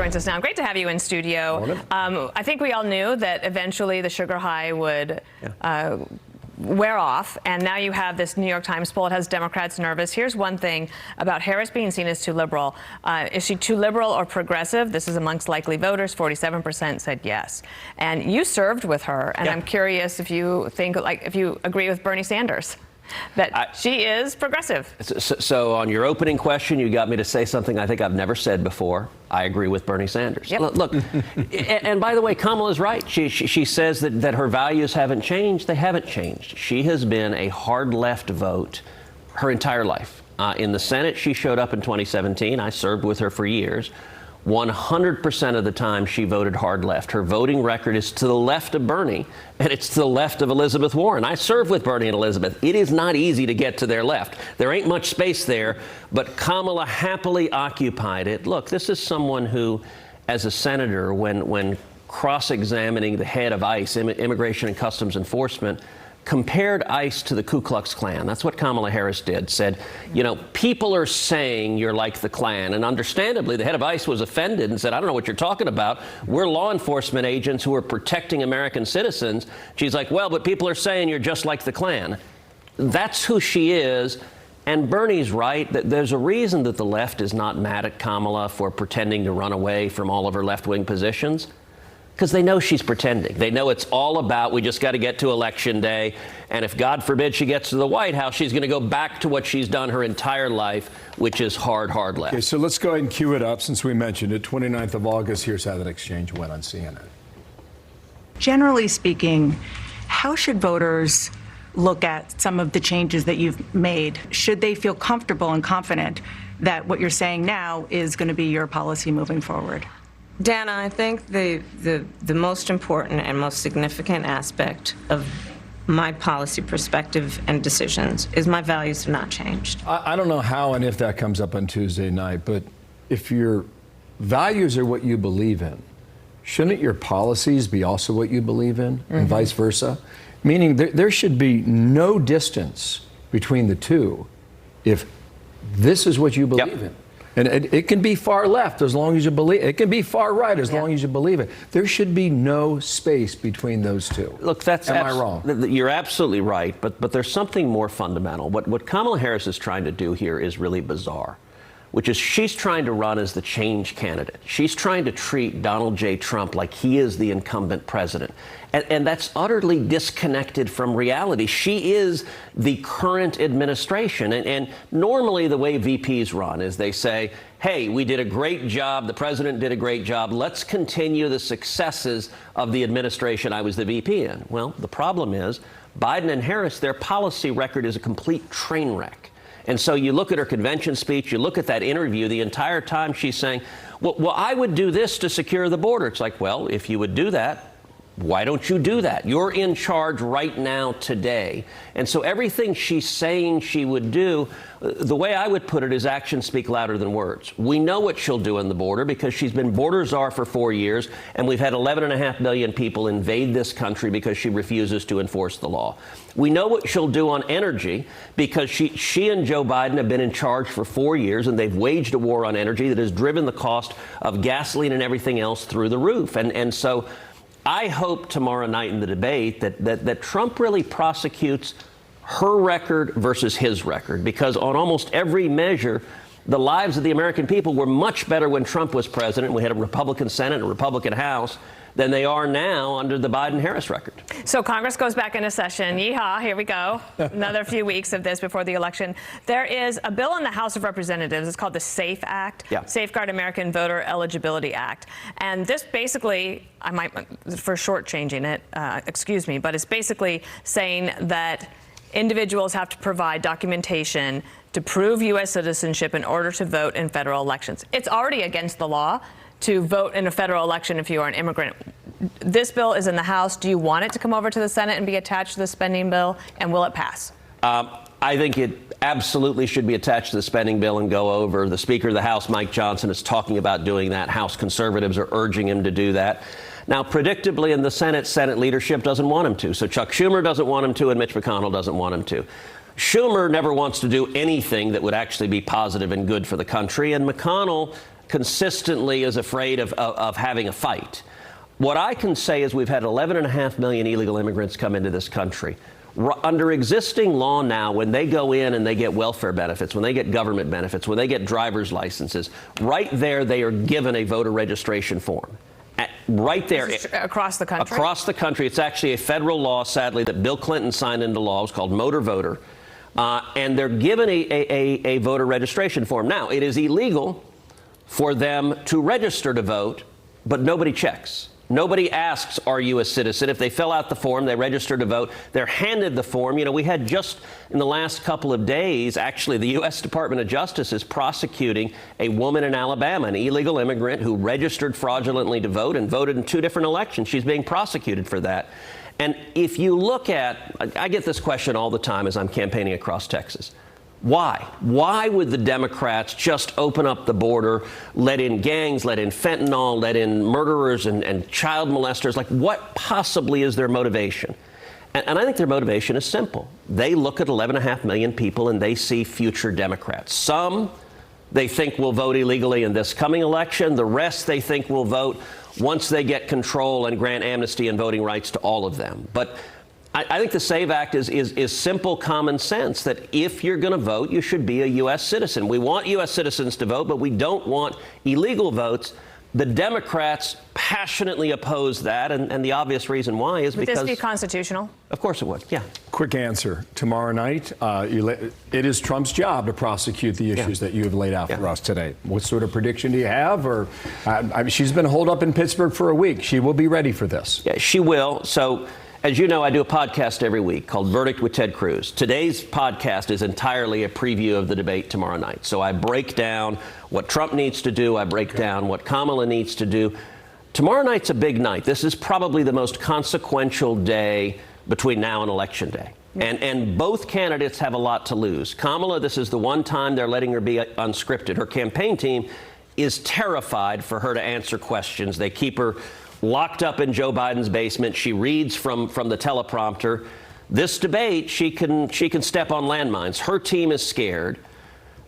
joins us now. Great to have you in studio. I think we all knew that eventually the sugar high would wear off, and now you have this New York Times poll. It has Democrats nervous. Here's one thing about Harris being seen as too liberal. Is she too liberal or progressive? This is amongst likely voters. 47% said yes. And you served with her, and I'm curious if you think, if you agree with Bernie Sanders, that she is progressive. So on your opening question, you got me to say something I think I've never said before. I agree with Bernie Sanders. Yep. Look, and by the way, Kamala's right. She says that her values haven't changed. They haven't changed. She has been a hard left vote her entire life. In the Senate, she showed up in 2017. I served with her for years. 100% of the time she voted hard left. Her voting record is to the left of Bernie, and it's to the left of Elizabeth Warren. I served with Bernie and Elizabeth. It is not easy to get to their left. There ain't much space there, but Kamala happily occupied it. Look, this is someone who, as a senator, when cross-examining the head of ICE, Immigration and Customs Enforcement, compared ICE to the Ku Klux Klan. That's what Kamala Harris did. Said, you know, people are saying you're like the Klan. And understandably, the head of ICE was offended and said, I don't know what you're talking about. We're law enforcement agents who are protecting American citizens. She's like, well, but people are saying you're just like the Klan. That's who she is. And Bernie's right. There's a reason that the left is not mad at Kamala for pretending to run away from all of her left-wing positions. Because they know she's pretending. They know it's all about, we just got to get to Election Day. And if, God forbid, she gets to the White House, she's going to go back to what she's done her entire life, which is hard left. Okay, so let's go ahead and cue it up since we mentioned it. 29th of August, here's how that exchange went on CNN. Generally speaking, how should voters look at some of the changes that you've made? Should they feel comfortable and confident that what you're saying now is going to be your policy moving forward? Dana, I think the most important and most significant aspect of my policy perspective and decisions is my values have not changed. I don't know how and if that comes up on Tuesday night, but if your values are what you believe in, shouldn't your policies be also what you believe in, and vice versa? Meaning there should be no distance between the two if this is what you believe in. And it can be far left as long as you believe it. It can be far right as long as you believe it. There should be no space between those two. Look, am I wrong? You're absolutely right, but there's something more fundamental. What Kamala Harris is trying to do here is really bizarre, which is she's trying to run as the change candidate. She's trying to treat Donald J. Trump like he is the incumbent president. And that's utterly disconnected from reality. She is the current administration. And normally the way VPs run is they say, hey, we did a great job. The president did a great job. Let's continue the successes of the administration I was the VP in. Well, the problem is Biden and Harris, their policy record is a complete train wreck. And so you look at her convention speech, you look at that interview, the entire time she's saying, well, I would do this to secure the border. It's like, well, if you would do that, why don't you do that? You're in charge right now today. And so everything she's saying she would do, the way I would put it is actions speak louder than words. We know what she'll do on the border because she's been border czar for 4 years, and we've had 11.5 million people invade this country because she refuses to enforce the law. We know what she'll do on energy because she and Joe Biden have been in charge for 4 years, and they've waged a war on energy that has driven the cost of gasoline and everything else through the roof. And so I hope tomorrow night in the debate that Trump really prosecutes her record versus his record, because on almost every measure, the lives of the American people were much better when Trump was president. We had a Republican Senate and a Republican House than they are now under the Biden-Harris record. So Congress goes back into session. Yeehaw, here we go. Another few weeks of this before the election. There is a bill in the House of Representatives. It's called the SAFE Act, Safeguard American Voter Eligibility Act. And this basically, I might, for shortchanging it, excuse me, but it's basically saying that individuals have to provide documentation to prove U.S. citizenship in order to vote in federal elections. It's already against the law to vote in a federal election if you are an immigrant. This bill is in the House. Do you want it to come over to the Senate and be attached to the spending bill, and will it pass? I think it absolutely should be attached to the spending bill and go over. The Speaker of the House, Mike Johnson, is talking about doing that. House conservatives are urging him to do that. Now, predictably, in the Senate leadership doesn't want him to. So Chuck Schumer doesn't want him to, and Mitch McConnell doesn't want him to. Schumer never wants to do anything that would actually be positive and good for the country, and McConnell consistently is afraid of having a fight. What I can say is we've had 11.5 million illegal immigrants come into this country. Under existing law now, when they go in and they get welfare benefits, when they get government benefits, when they get driver's licenses, right there they are given a voter registration form. Right there. Across the country? Across the country. It's actually a federal law, sadly, that Bill Clinton signed into law. It's called Motor Voter. And they're given a voter registration form. Now, it is illegal for them to register to vote, but nobody checks. Nobody asks, are you a citizen? If they fill out the form, they register to vote, they're handed the form. You know, we had just in the last couple of days, actually, the U.S. Department of Justice is prosecuting a woman in Alabama, an illegal immigrant who registered fraudulently to vote and voted in 2 different elections. She's being prosecuted for that. And if you look at, I get this question all the time as I'm campaigning across Texas. Why? Why would the Democrats just open up the border, let in gangs, let in fentanyl, let in murderers and child molesters? Like, what possibly is their motivation? And I think their motivation is simple. They look at 11.5 million people and they see future Democrats. Some they think will vote illegally in this coming election. The rest they think will vote once they get control and grant amnesty and voting rights to all of them. But I think the SAVE Act is simple common sense, that if you're going to vote, you should be a U.S. citizen. We want U.S. citizens to vote, but we don't want illegal votes. The Democrats passionately oppose that, and the obvious reason why is because... Would this be constitutional? Of course it would, yeah. Quick answer. Tomorrow night, it is Trump's job to prosecute the issues that you have laid out for us today. What sort of prediction do you have? Or she's been holed up in Pittsburgh for a week. She will be ready for this. Yeah, she will. So... As you know, I do a podcast every week called Verdict with Ted Cruz. Today's podcast is entirely a preview of the debate tomorrow night. So I break down what Trump needs to do. I break down what Kamala needs to do. Tomorrow night's a big night. This is probably the most consequential day between now and Election Day. And both candidates have a lot to lose. Kamala, this is the one time they're letting her be unscripted. Her campaign team is terrified for her to answer questions. They keep her locked up in Joe Biden's basement. She reads from the teleprompter. This debate, she can step on landmines. Her team is scared.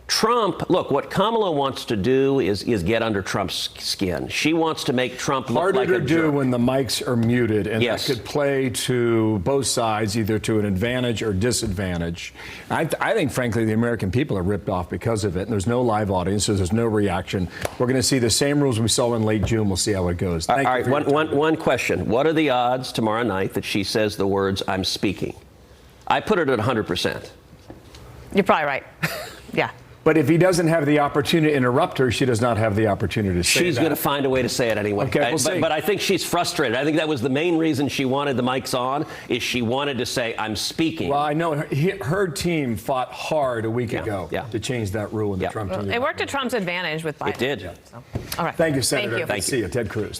Trump, look, what Kamala wants to do is get under Trump's skin. She wants to make Trump look like a jerk. Harder to do when the mics are muted, and that could play to both sides, either to an advantage or disadvantage. I think, frankly, the American people are ripped off because of it, and there's no live audience, so there's no reaction. We're going to see the same rules we saw in late June. We'll see how it goes. All right, one question. What are the odds tomorrow night that she says the words, "I'm speaking"? I put it at 100%. You're probably right. Yeah. But if he doesn't have the opportunity to interrupt her, she does not have the opportunity to say She's going to find a way to say it anyway. Okay, we'll see. But I think she's frustrated. I think that was the main reason she wanted the mics on, is she wanted to say, "I'm speaking." Well, I know her team fought hard a week ago to change that rule in the Trump team. It worked to Trump's advantage with Biden. It did. So, all right. Thank you, Senator. Thank you. Good to see you. Ted Cruz.